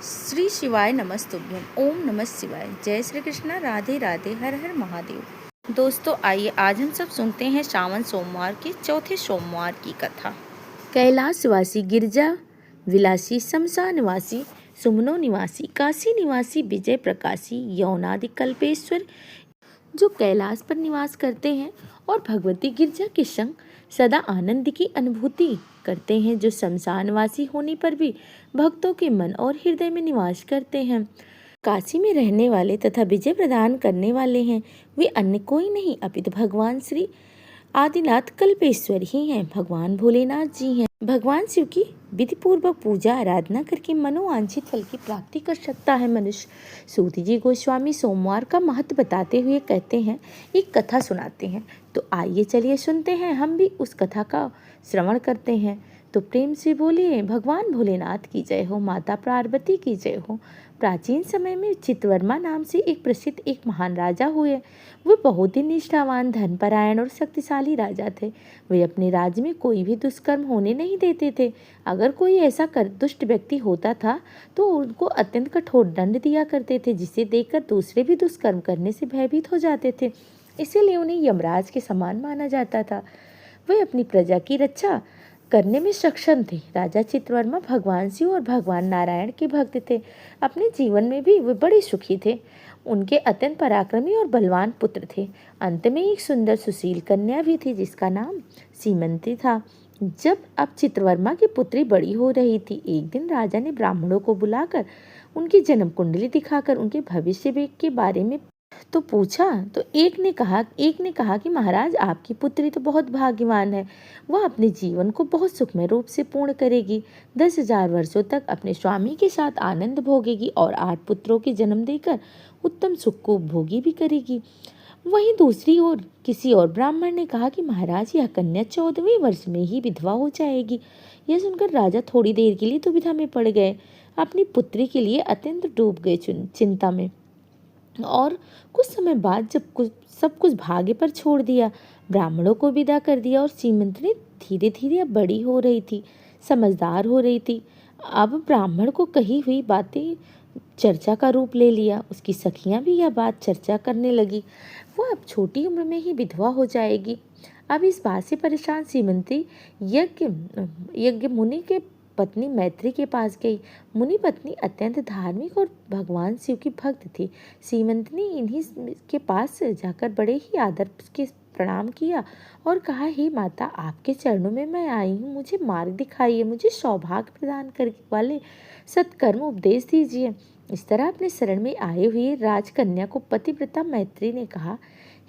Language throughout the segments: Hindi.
श्री शिवाय नमस्तुभ्यम। ओम नमः शिवाय। जय श्री कृष्णा। राधे राधे। हर हर महादेव। दोस्तों आइए आज हम सब सुनते हैं श्रावण सोमवार के चौथे सोमवार की कथा। कैलाशवासी, गिरजा विलासी, शमशान निवासी, सुमनो निवासी, काशी निवासी, विजय प्रकाशी, यौनादि कल्पेश्वर जो कैलाश पर निवास करते हैं और भगवती गिरजा के संग सदा आनंद की अनुभूति करते हैं, जो शमशानवासी होने पर भी भक्तों के मन और हृदय में निवास करते हैं, काशी में रहने वाले तथा विजय प्रदान करने वाले हैं। वे अन्य कोई नहीं अपितु भगवान श्री आदिनाथ कल्पेश्वर ही हैं। भगवान भोलेनाथ जी हैं। भगवान शिव की विधि पूर्वक पूजा आराधना करके मनोवांछित फल की प्राप्ति कर सकता है मनुष्य। सूत जी गोस्वामी सोमवार का महत्व बताते हुए कहते हैं, एक कथा सुनाते हैं। तो आइए चलिए सुनते हैं, हम भी उस कथा का श्रवण करते हैं। तो प्रेम से बोलिए, भगवान भोलेनाथ की जय हो, माता पार्वती की जय हो। प्राचीन समय में चित्रवर्मा नाम से एक महान राजा हुए। वे बहुत ही निष्ठावान, धर्मपरायण और शक्तिशाली राजा थे। वे अपने राज्य में कोई भी दुष्कर्म होने नहीं देते थे। अगर कोई ऐसा दुष्ट व्यक्ति होता था तो उनको अत्यंत कठोर दंड दिया करते थे, जिसे देखकर दूसरे भी दुष्कर्म करने से भयभीत हो जाते थे। इसीलिए उन्हें यमराज के समान माना जाता था। वे अपनी प्रजा की रक्षा करने में सक्षम थे। राजा चित्रवर्मा भगवान शिव और भगवान नारायण के भक्त थे। अपने जीवन में भी वे बड़े सुखी थे। उनके अत्यंत पराक्रमी और बलवान पुत्र थे। अंत में एक सुंदर सुशील कन्या भी थी, जिसका नाम सीमंती था। जब अब चित्रवर्मा की पुत्री बड़ी हो रही थी, एक दिन राजा ने ब्राह्मणों को बुलाकर उनकी जन्म कुंडली दिखाकर उनके भविष्य के बारे में तो पूछा। तो एक ने कहा कि महाराज, आपकी पुत्री तो बहुत भाग्यवान है। वह अपने जीवन को बहुत सुखमय रूप से पूर्ण करेगी, 10,000 वर्षों तक अपने स्वामी के साथ आनंद भोगेगी और 8 पुत्रों के जन्म देकर उत्तम सुख को भोगी भी करेगी। वहीं दूसरी ओर किसी और ब्राह्मण ने कहा कि महाराज, यह कन्या 14वें वर्ष में ही विधवा हो जाएगी। यह सुनकर राजा थोड़ी देर के लिए दुविधा में पड़ गए। अपनी पुत्री के लिए अत्यंत डूब गए चिंता में। और कुछ समय बाद जब सब कुछ भाग्य पर छोड़ दिया, ब्राह्मणों को विदा कर दिया और सीमंतनी धीरे धीरे अब बड़ी हो रही थी, समझदार हो रही थी। अब ब्राह्मण को कही हुई बातें चर्चा का रूप ले लिया। उसकी सखियां भी यह बात चर्चा करने लगी, वो अब छोटी उम्र में ही विधवा हो जाएगी। अब इस बात से परेशान सीमंती यज्ञ मुनि के पत्नी मैत्री के पास गई। मुनि पत्नी अत्यंत धार्मिक और भगवान शिव की भक्त थी। सीमंतनी इन्हीं के पास जाकर बड़े ही आदर के प्रणाम किया और कहा, हे माता, आपके चरणों में मैं आई हूँ। मुझे मार्ग दिखाइए, मुझे सौभाग्य प्रदान करने वाले सत्कर्म उपदेश दीजिए। इस तरह अपने शरण में आए हुए राजकन्या को पतिव्रता मैत्री ने कहा,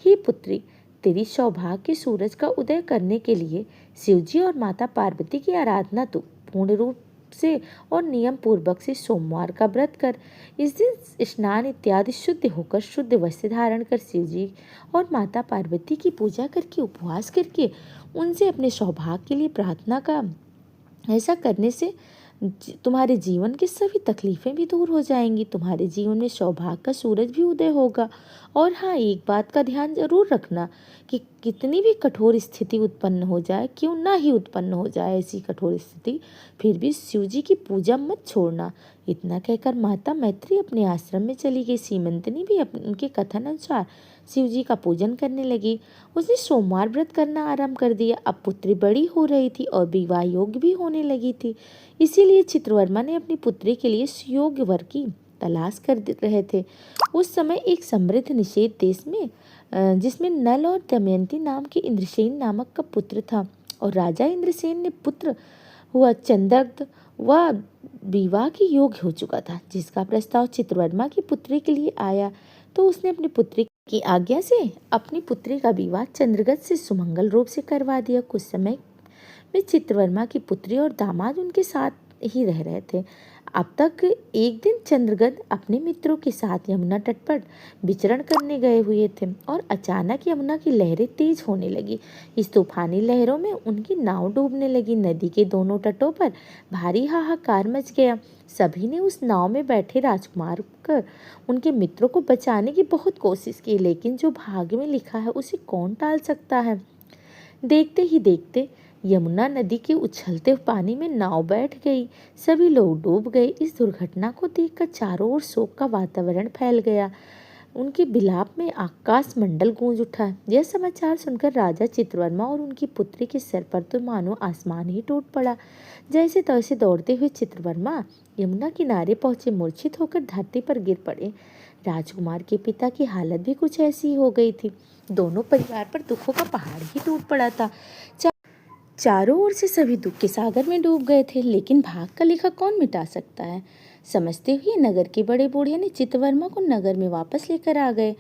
हे पुत्री, तेरी सौभाग्य के सूरज का उदय करने के लिए शिवजी और माता पार्वती की आराधना तू पूर्ण रूप से और नियम पूर्वक से सोमवार का व्रत कर। इस दिन स्नान इत्यादि शुद्ध होकर शुद्ध वस्त्र धारण कर शिवजी और माता पार्वती की पूजा करके उपवास करके उनसे अपने सौभाग्य के लिए प्रार्थना का। ऐसा करने से तुम्हारे जीवन की सभी तकलीफें भी दूर हो जाएंगी, तुम्हारे जीवन में सौभाग्य का सूरज भी उदय होगा। और हाँ, एक बात का ध्यान जरूर रखना कि कितनी भी कठोर स्थिति उत्पन्न हो जाए, क्यों ना ही उत्पन्न हो जाए ऐसी कठोर स्थिति, फिर भी शिव जी की पूजा मत छोड़ना। इतना कहकर माता मैत्री अपने आश्रम में चली गई। सीमंतनी भी उनके कथन अनुसार शिव जी का पूजन करने लगी। उसने सोमवार व्रत करना आरंभ कर दिया। अब पुत्री बड़ी हो रही थी और विवाह योग्य भी होने लगी थी। इसीलिए चित्रवर्मा ने अपनी पुत्री के लिए योग्य वर की तलाश कर रहे थे। उस समय एक समृद्ध निषेध देश में जिसमें नल और दमयंती नाम के इंद्रसेन नामक का पुत्र था, और राजा इंद्रसेन ने पुत्र हुआ चंद्रग्ध वह विवाह के योग्य हो चुका था, जिसका प्रस्ताव चित्रवर्मा की पुत्री के लिए आया। तो उसने अपनी पुत्री की आज्ञा से अपनी पुत्री का विवाह चंद्रगत से सुमंगल रूप से करवा दिया। कुछ समय में चित्रवर्मा की पुत्री और दामाद उनके साथ ही रह रहे थे। अब तक एक दिन चंद्रगद अपने मित्रों के साथ यमुना तट पर विचरण करने गए हुए थे और अचानक यमुना की लहरें तेज होने लगी। इस तूफानी लहरों में उनकी नाव डूबने लगी। नदी के दोनों तटों पर भारी हाहाकार मच गया। सभी ने उस नाव में बैठे राजकुमार कर उनके मित्रों को बचाने की बहुत कोशिश की, लेकिन जो भाग्य में लिखा है उसे कौन टाल सकता है। देखते ही देखते यमुना नदी के उछलते पानी में नाव बैठ गई। सभी लोग डूब गए। इस दुर्घटना को देखकर चारों ओर शोक का वातावरण फैल गया। उनके विलाप में आकाश मंडल गूंज उठा। यह समाचार सुनकर राजा चित्रवर्मा और उनकी पुत्री के सिर पर तो मानो आसमान ही टूट पड़ा। जैसे तैसे दौड़ते हुए चित्रवर्मा यमुना किनारे पहुंचे, मूर्छित होकर धरती पर गिर पड़े। राजकुमार के पिता की हालत भी कुछ ऐसी हो गई थी। दोनों परिवार पर दुखों का पहाड़ ही टूट पड़ा था। चारों ओर से सभी दुख के सागर में डूब गए थे, लेकिन भाग का लेखा कौन मिटा सकता है। समझते हुए नगर के बड़े बूढ़े ने चित्तवर्मा को नगर में वापस लेकर आ गए।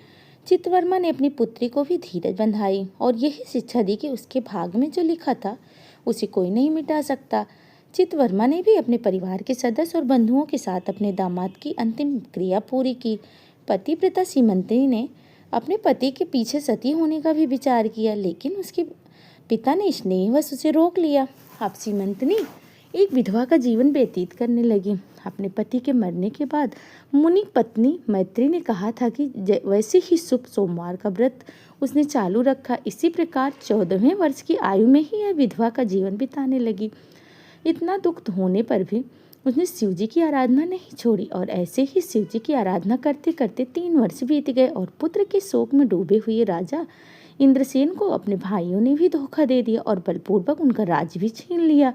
चित्तवर्मा ने अपनी पुत्री को भी धीरज बंधाई और यही शिक्षा दी कि उसके भाग में जो लिखा था उसे कोई नहीं मिटा सकता। चित्तवर्मा ने भी अपने परिवार के सदस्य और बंधुओं के साथ अपने दामाद की अंतिम क्रिया पूरी की। पतिव्रता सीमंतनी ने अपने पति के पीछे सती होने का भी विचार किया, लेकिन उसके पिता ने स्नेहवश उसे रोक लिया। अब सीमंतनी एक विधवा का जीवन व्यतीत करने लगी। अपने पति के मरने के बाद मुनि पत्नी मैत्री ने कहा था कि वैसे ही शुभ सोमवार का व्रत उसने चालू रखा। इसी प्रकार 14वें वर्ष की आयु में ही यह विधवा का जीवन बिताने लगी। इतना दुख होने पर भी उसने शिवजी की आराधना नहीं छोड़ी और ऐसे ही शिवजी की आराधना करते करते 3 वर्ष बीत गए और पुत्र के शोक में डूबे हुए राजा इंद्रसेन को अपने भाइयों ने भी धोखा दे दिया और बलपूर्वक उनका राज्य भी छीन लिया।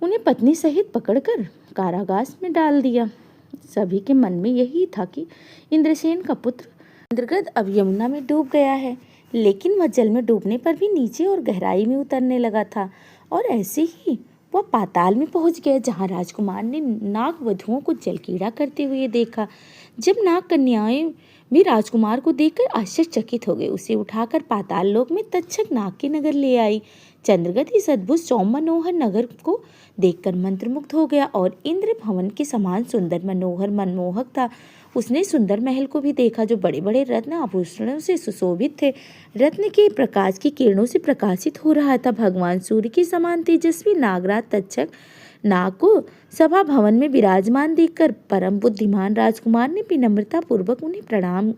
उन्हें पत्नी सहित पकड़कर कारागार में डाल दिया। सभी के मन में यही था कि इंद्रसेन का पुत्र इंद्रगद अब यमुना में डूब गया है, लेकिन वह जल में डूबने पर भी नीचे और गहराई में उतरने लगा था और ऐसे ही वह पाताल में पहुंच गया, जहां राजकुमार ने नाग वधुओं को जलकीड़ा करते हुए देखा। जब नाग कन्याएं भी राजकुमार को देखकर आश्चर्यचकित हो गए। उसे उठाकर पाताल लोक में तक्षक नाग के नगर ले आई। चंद्रगद इस अद्भुत सौम्य मनोहर नगर को देखकर मंत्रमुग्ध हो गया और इंद्र भवन के समान सुंदर मनोहर मनमोहक था। उसने सुंदर महल को भी देखा, जो बड़े बड़े रत्न आभूषणों से सुशोभित थे। रत्न के प्रकाश की किरणों से प्रकाशित हो रहा था। भगवान सूर्य के समान तेजस्वी नागराज तक्षक नाग को सभा भवन में विराजमान देखकर परम बुद्धिमान राजकुमार ने विनम्रता पूर्वक उन्हें प्रणाम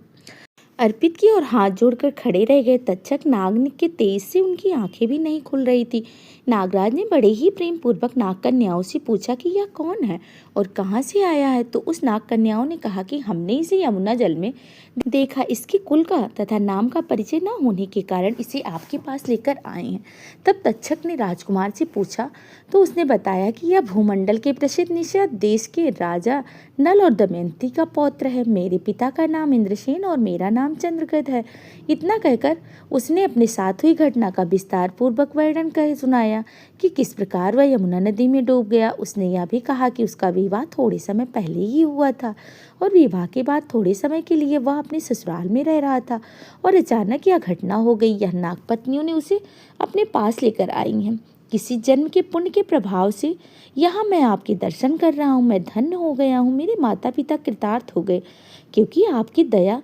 अर्पित किए और हाथ जोड़कर खड़े रह गए। तक्षक नाग के तेज से उनकी आंखें भी नहीं खुल रही थी। नागराज ने बड़े ही प्रेम पूर्वक नाग कन्याओं से पूछा कि यह कौन है और कहाँ से आया है। तो उस नाग कन्याओं ने कहा कि हमने इसे यमुना जल में देखा। इसके कुल का तथा नाम का परिचय न होने के कारण इसे आपके पास लेकर आए हैं। तब तक्षक ने राजकुमार से पूछा तो उसने बताया कि यह भूमंडल के प्रसिद्ध निषाद देश के राजा नल और दमयंती का पौत्र है। मेरे पिता का नाम इंद्रसेन और मेरा नाम चंद्रगद है। इतना कहकर उसने अपने साथ हुई घटना का विस्तार पूर्वक वर्णन कर सुनाया कि किस प्रकार वह यमुना नदी में डूब गया। उसने यह भी कहा कि उसका विवाह थोड़े समय पहले ही हुआ था और विवाह के बाद थोड़े समय के लिए वह अपने ससुराल में रह रहा था और अचानक यह घटना हो गई। यह नाग पत्नियों ने उसे अपने पास लेकर आई हैं। किसी जन्म के पुण्य के प्रभाव से यहाँ मैं आपके दर्शन कर रहा हूँ। मैं धन्य हो गया हूँ। मेरे माता पिता कृतार्थ हो गए, क्योंकि आपकी दया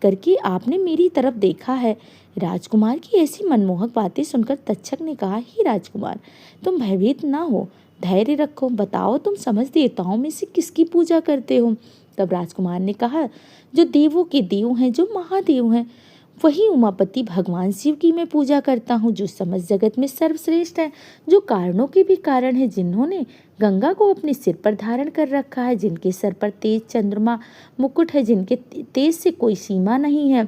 करके आपने मेरी तरफ देखा है। राजकुमार की ऐसी मनमोहक बातें सुनकर तक्षक ने कहा, हे राजकुमार, तुम भयभीत ना हो, धैर्य रखो। बताओ, तुम समझ देवताओं में से किसकी पूजा करते हो। तब राजकुमार ने कहा, जो देवों के देव हैं, जो महादेव हैं, वही उमापति भगवान शिव की मैं पूजा करता हूँ, जो समस्त जगत में सर्वश्रेष्ठ है, जो कारणों के भी कारण है, जिन्होंने गंगा को अपने सिर पर धारण कर रखा है, जिनके सर पर तेज चंद्रमा मुकुट है, जिनके तेज से कोई सीमा नहीं है।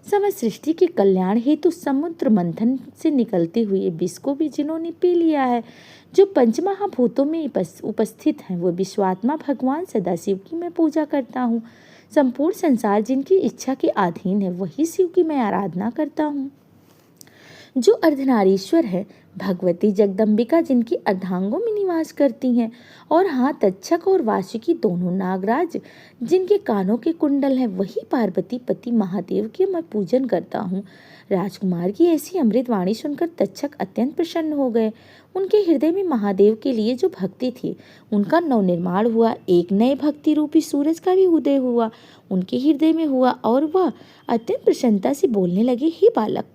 समस्त सृष्टि के कल्याण हेतु समुद्र मंथन से निकलते हुए विष को भी जिन्होंने पी लिया है, जो पंचमहाभूतों में उपस्थित हैं, वो विश्वात्मा भगवान सदाशिव की मैं पूजा करता हूँ। संपूर्ण संसार जिनकी इच्छा के अधीन है, वही शिव की मैं आराधना करता हूँ। जो अर्धनारीश्वर है, भगवती जगदम्बिका जिनकी अर्धांगों में निवास करती हैं, और हाँ, तक्षक और वासुकी दोनों नागराज जिनके कानों के कुंडल हैं, वही पार्वती पति महादेव के मैं पूजन करता हूँ। राजकुमार की ऐसी अमृत वाणी सुनकर तक्षक अत्यंत प्रसन्न हो गए। उनके हृदय में महादेव के लिए जो भक्ति थी, उनका नवनिर्माण हुआ। एक नए भक्ति रूपी सूरज का भी उदय हुआ उनके हृदय में हुआ और वह अत्यंत प्रसन्नता से बोलने लगे, हे बालक,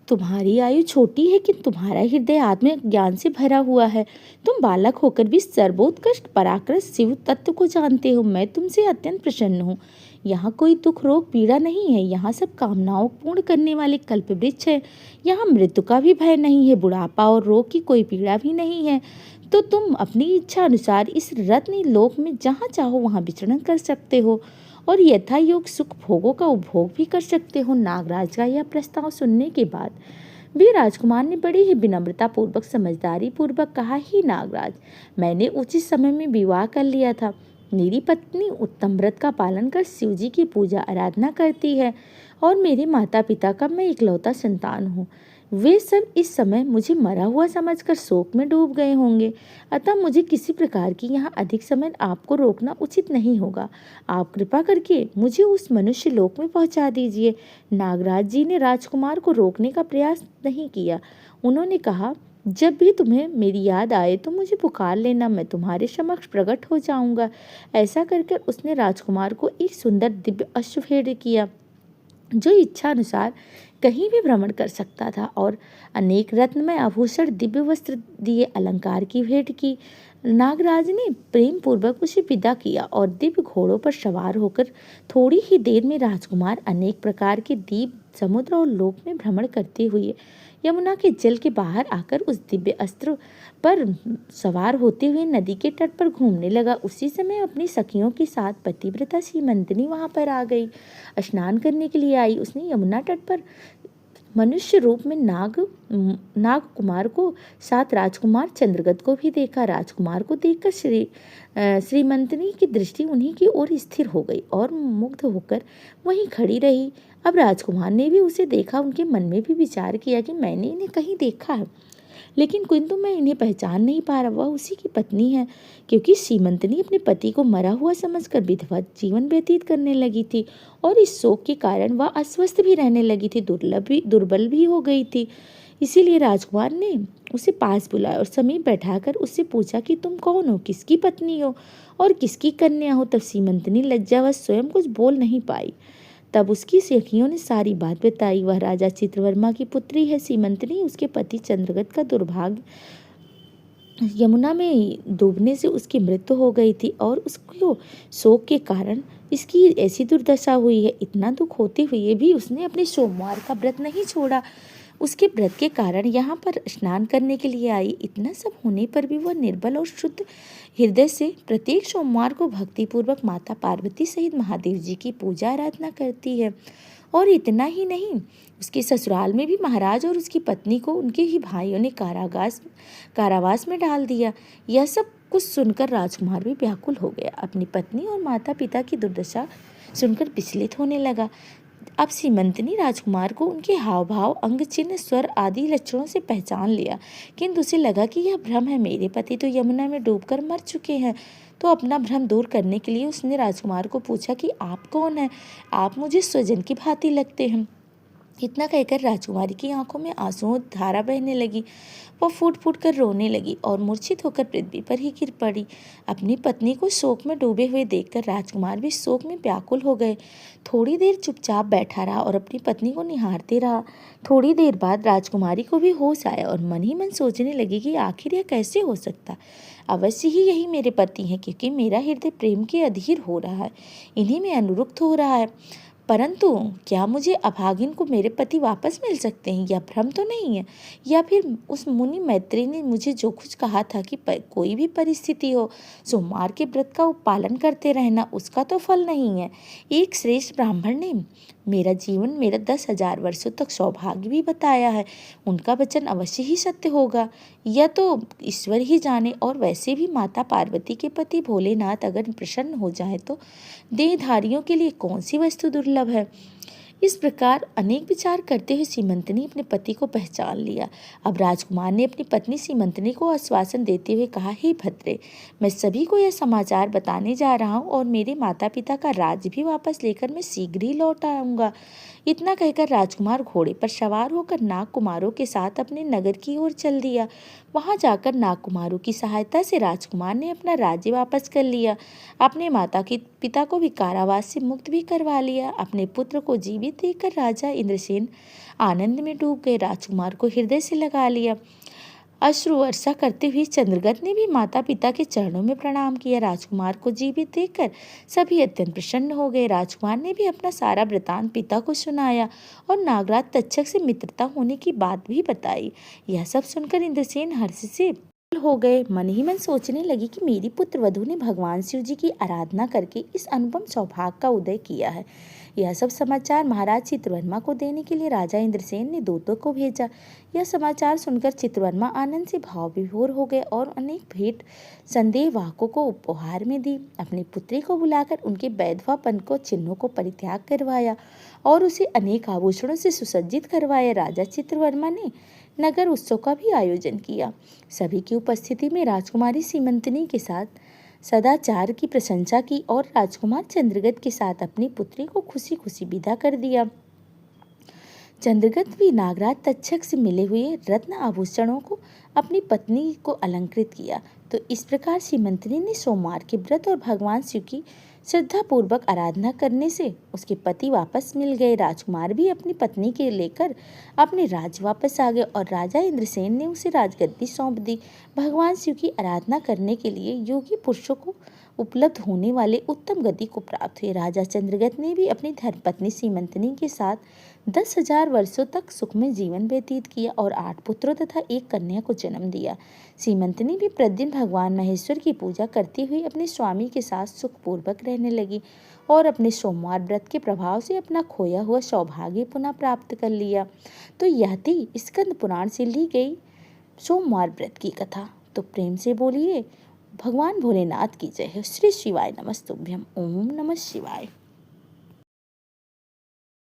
तुम्हारी आयु छोटी है कि तुम्हारा हृदय आत्म ज्ञान से भरा हुआ है। तुम बालक होकर भी सर्वोत्कृष्ट पराक्रम शिव तत्व को जानते हो। मैं तुमसे अत्यंत प्रसन्न हूँ। यहाँ कोई दुख रोग पीड़ा नहीं है, यहाँ सब कामनाओं पूर्ण करने वाले कल्प वृक्ष है। यहाँ मृत्यु का भी भय नहीं है, बुढ़ापा और रोग की कोई पीड़ा भी नहीं है। तो तुम अपनी इच्छा अनुसार इस रत्न लोक में जहाँ चाहो वहाँ विचरण कर सकते हो और यथा योग सुख भोगों का उपभोग भी कर सकते हो। नागराज का यह प्रस्ताव सुनने के बाद भी राजकुमार ने बड़ी ही विनम्रता पूर्वक समझदारी पूर्वक कहा, ही नागराज, मैंने उचित समय में विवाह कर लिया था। मेरी पत्नी उत्तम व्रत का पालन कर शिव जी की पूजा आराधना करती है और मेरे माता पिता का मैं इकलौता संतान हूँ। वे सब इस समय मुझे मरा हुआ समझकर शोक में डूब गए होंगे, अतः मुझे किसी प्रकार की यहाँ अधिक समय आपको रोकना उचित नहीं होगा। आप कृपा करके मुझे उस मनुष्य लोक में पहुँचा दीजिए। नागराज जी ने राजकुमार को रोकने का प्रयास नहीं किया। उन्होंने कहा, जब भी तुम्हें मेरी याद आए तो मुझे पुकार लेना, मैं तुम्हारे समक्ष प्रकट हो जाऊंगा। ऐसा कर उसने राजकुमार को एक सुंदर दिव्य अश्व भेंट किया जो इच्छा अनुसार कहीं भी भ्रमण कर सकता था और अनेक रत्नमय आभूषण दिव्य वस्त्र दिए अलंकार की भेंट की। नागराज ने प्रेम पूर्वक उसे विदा किया और दिव्य घोड़ों पर सवार होकर थोड़ी ही देर में राजकुमार अनेक प्रकार के द्वीप, समुद्र और लोक में भ्रमण करते हुए यमुना के जल के बाहर आकर उस दिव्य अस्त्र पर सवार होते हुए नदी के तट पर घूमने लगा। उसी समय अपनी सखियों के साथ पतिव्रता सीमंतनी वहां पर आ गई, स्नान करने के लिए आई। उसने यमुना तट पर मनुष्य रूप में नाग कुमार को साथ राजकुमार चंद्रगत को भी देखा। राजकुमार को देखकर श्रीमंतनी की दृष्टि उन्हीं की ओर स्थिर हो गई और मुग्ध होकर वहीं खड़ी रही। अब राजकुमार ने भी उसे देखा। उनके मन में भी विचार किया कि मैंने इन्हें कहीं देखा है, लेकिन किंतु मैं इन्हें पहचान नहीं पा रहा। वह उसी की पत्नी है, क्योंकि सीमंतनी अपने पति को मरा हुआ समझकर विधवा जीवन व्यतीत करने लगी थी और इस शोक के कारण वह अस्वस्थ भी रहने लगी थी, दुर्बल भी हो गई थी। इसीलिए राजकुमार ने उसे पास बुलाया और समीप बैठाकर उससे पूछा कि तुम कौन हो, किसकी पत्नी हो और किसकी कन्या हो। तब सीमंतनी लज्जावश स्वयं कुछ बोल नहीं पाई। तब उसकी सखियों ने सारी बात बताई। वह राजा चित्रवर्मा की पुत्री है। सीमंतनी उसके पति चंद्रगत का दुर्भाग्य, यमुना में डूबने से उसकी मृत्यु हो गई थी और उसको शोक के कारण इसकी ऐसी दुर्दशा हुई है। इतना दुख होते हुए भी उसने अपने सोमवार का व्रत नहीं छोड़ा। उसके व्रत के कारण यहाँ पर स्नान करने के लिए आई। इतना सब होने पर भी वह निर्बल और शुद्ध हृदय से प्रत्येक सोमवार को भक्तिपूर्वक माता पार्वती सहित महादेव जी की पूजा आराधना करती है। और इतना ही नहीं, उसके ससुराल में भी महाराज और उसकी पत्नी को उनके ही भाइयों ने कारावास में डाल दिया। यह सब कुछ सुनकर राजकुमार भी व्याकुल हो गया। अपनी पत्नी और माता पिता की दुर्दशा सुनकर विचलित होने लगा। अब सीमंतनी राजकुमार को उनके हाव भाव, अंग चिन्ह, स्वर आदि लक्षणों से पहचान लिया, किंतु उसे लगा कि यह भ्रम है। मेरे पति तो यमुना में डूबकर मर चुके हैं। तो अपना भ्रम दूर करने के लिए उसने राजकुमार को पूछा कि आप कौन हैं? आप मुझे स्वजन की भांति लगते हैं। इतना कहकर राजकुमारी की आंखों में आंसुओं धारा बहने लगी। वह फूट फूट कर रोने लगी और मूर्छित होकर पृथ्वी पर ही गिर पड़ी। अपनी पत्नी को शोक में डूबे हुए देखकर राजकुमार भी शोक में व्याकुल हो गए। थोड़ी देर चुपचाप बैठा रहा और अपनी पत्नी को निहारते रहा। थोड़ी देर बाद राजकुमारी को भी होश आया और मन ही मन सोचने लगी कि आखिर यह कैसे हो सकता। अवश्य ही यही मेरे पति हैं, क्योंकि मेरा हृदय प्रेम के अधीर हो रहा है, इन्हीं में अनुरक्त हो रहा है। परंतु क्या मुझे अभागिन को मेरे पति वापस मिल सकते हैं? यह भ्रम तो नहीं है? या फिर उस मुनि मैत्री ने मुझे जो कुछ कहा था कि कोई भी परिस्थिति हो, सोमवार के व्रत का पालन करते रहना, उसका तो फल नहीं है? एक श्रेष्ठ ब्राह्मण ने मेरा 10,000 वर्षों तक सौभाग्य भी बताया है। उनका वचन अवश्य ही सत्य होगा, यह तो ईश्वर ही जाने। और वैसे भी माता पार्वती के पति भोलेनाथ अगर प्रसन्न हो जाए तो देहधारियों के लिए कौन सी वस्तु दुर्लभ है। इस प्रकार अनेक विचार करते हुए सीमंतनी अपने पति को पहचान लिया। अब राजकुमार ने अपनी पत्नी सीमंतनी को आश्वासन देते हुए कहा, हे भद्रे, मैं सभी को यह समाचार बताने जा रहा हूँ और मेरे माता पिता का राज्य भी वापस लेकर मैं शीघ्र ही लौट आऊंगा। इतना कहकर राजकुमार घोड़े पर सवार होकर नाग कुमारों के साथ अपने नगर की ओर चल दिया। वहां जाकर नाग कुमारों की सहायता से राजकुमार ने अपना राज्य वापस कर लिया। अपने माता के पिता को भी कारावास से मुक्त भी करवा लिया। अपने पुत्र को जीवित देखकर राजा इंद्रसेन आनंद में डूब गए, राजकुमार को हृदय से लगा लिया। अश्रु वर्षा करते हुए चंद्रगत ने भी माता पिता के चरणों में प्रणाम किया। राजकुमार को जीवित देखकर सभी अत्यंत प्रसन्न हो गए। राजकुमार ने भी अपना सारा वृतांत पिता को सुनाया और नागराज तक्षक से मित्रता होने की बात भी बताई। यह सब सुनकर इंद्रसेन हर्ष से हो गए। मन ही मन सोचने लगी कि मेरी पुत्र वधु ने भगवान शिव जी की आराधना करके इस अनुपम सौभाग्य का उदय किया है। यह सब समाचार महाराज चित्रवर्मा को देने के लिए राजा इंद्रसेन ने दूतों को भेजा। यह समाचार सुनकर चित्रवर्मा आनंद से भाव विभोर हो गए और अनेक भेंट संदेहवाहकों को उपहार में दी। अपनी पुत्री को बुलाकर उनके वैधवापन को चिन्हों को परित्याग करवाया और उसे अनेक आभूषणों से सुसज्जित करवाया। राजा चित्रवर्मा ने नगर उत्सव का भी आयोजन किया। सभी की उपस्थिति में राजकुमारी सीमंतनी के साथ सदाचार की प्रशंसा की और राजकुमार चंद्रगत के साथ अपनी पुत्री को खुशी खुशी विदा कर दिया। चंद्रगत भी नागराज तक्षक से मिले हुए रत्न आभूषणों को अपनी पत्नी को अलंकृत किया। तो इस प्रकार सीमंतनी ने सोमवार के व्रत और भगवान शिव की श्रद्धापूर्वक आराधना करने से उसके पति वापस मिल गए। राजकुमार भी अपनी पत्नी के लेकर अपने राज्य वापस आ गए और राजा इंद्रसेन ने उसे राजगद्दी सौंप दी। भगवान शिव की आराधना करने के लिए योगी पुरुषों को उपलब्ध होने वाले उत्तम गति को प्राप्त हुए। राजा चंद्रगत ने भी अपनी धर्मपत्नी सीमंतनी के साथ 10,000 वर्षों तक सुखमय जीवन व्यतीत किया और 8 पुत्रों तथा 1 कन्या को जन्म दिया। सीमंतनी भी प्रतिदिन भगवान महेश्वर की पूजा करती हुई अपने स्वामी के साथ सुखपूर्वक रहने लगी और अपने सोमवार व्रत के प्रभाव से अपना खोया हुआ सौभाग्य पुनः प्राप्त कर लिया। तो यह थी स्कंद पुराण से ली गई सोमवार व्रत की कथा। तो प्रेम से बोलिए भगवान भोलेनाथ की जय हो। श्री शिवाय नमस्तुभ्यम। ओम नमः शिवाय।